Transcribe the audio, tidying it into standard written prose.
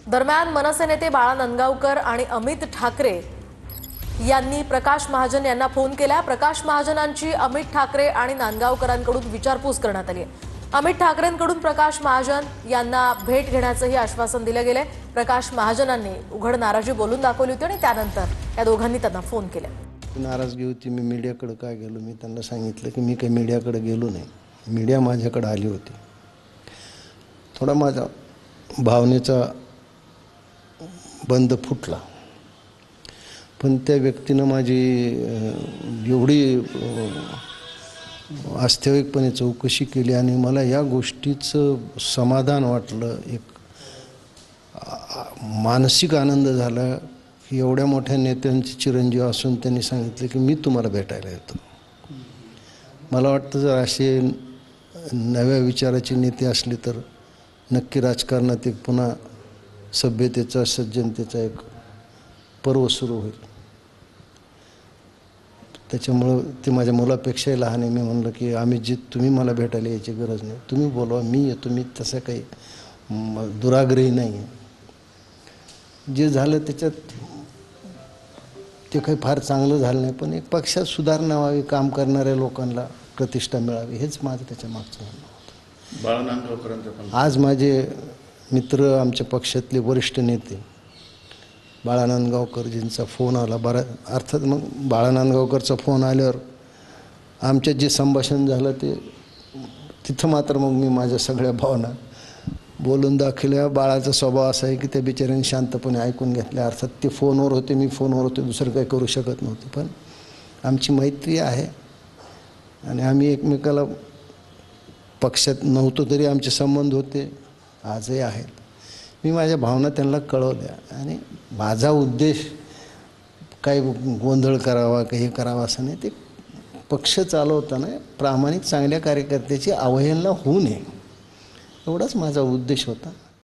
दरम्यान मनसे नेते बाळा नांदगावकर आणि अमित ठाकरे यांनी प्रकाश महाजन यांना फोन केला। प्रकाश महाजनांची अमित ठाकरे आणि नांदगावकरांकडून विचारपूस करण्यात आली आहे। अमित ठाकरेंकडून प्रकाश महाजन यांना भेट घेण्याचंही आश्वासन दिले गेले। प्रकाश महाजनांनी उघड नाराजी बोलून दाखवली होती आणि त्यानंतर या दोघांनी त्यांना फोन केले। नाराजगी होती। मी मीडियाकडे काय गेलो, मी त्यांना सांगितलं की मी काही मीडियाकडे गेलो नाही, मीडिया माझ्याकडे आली होती। थोडा माझा भावनेचा बंद फुटला, पण त्या व्यक्तीनं माझी एवढी वास्तविकपणे चौकशी केली आणि मला या गोष्टीचं समाधान वाटलं, एक मानसिक आनंद झाला की एवढ्या मोठ्या नेत्यांचे चिरंजीव असून त्यांनी सांगितलं की मी तुम्हाला भेटायला येतो। मला वाटतं जर असे नव्या विचाराचे नेते असले तर नक्की राजकारणात एक पुन्हा सभ्यतेचा सज्जनतेचा एक पर्व सुरू होईल। त्याच्यामुळं ते माझ्या मुलापेक्षाही लहान आहे। मी म्हणलं की आम्ही जे तुम्ही मला भेटायला यायची गरज नाही, तुम्ही बोलवा, मी येतो। मी तसं काही दुराग्रही नाही आहे। जे झालं त्याच्यात ते काही फार चांगलं झालं नाही, पण एक पक्षात सुधारणा व्हावी, काम करणाऱ्या लोकांना प्रतिष्ठा मिळावी, हेच माझं त्याच्या मागचं म्हणणं होतं। बाळा नांदगावकरांचं आज माझे मित्र, आमच्या पक्षातले वरिष्ठ नेते बाळा नांदगावकरजींचा फोन आला। अर्थात मग बाळा नांदगावकरचा फोन आल्यावर आमच्यात जे संभाषण झालं ते तिथं मात्र मग मी माझ्या सगळ्या भावना बोलून दाखवल्या। बाळाचा स्वभाव असा आहे की त्या बिचाऱ्यांनी शांतपणे ऐकून घेतल्या। अर्थात ते फोनवर होते, मी फोनवर होते, दुसरं काही करू शकत नव्हते, पण आमची मैत्री आहे आणि आम्ही एकमेकाला पक्षात नव्हतो तरी आमचे संबंध होते, आजही आहेत। मी माझ्या भावना त्यांना कळवल्या आणि माझा उद्देश काही गोंधळ करावा, काही करावा असं नाही। ते पक्ष चालवताना प्रामाणिक चांगल्या कार्यकर्त्याची अवहेलना होऊ नये एवढाच माझा उद्देश होता।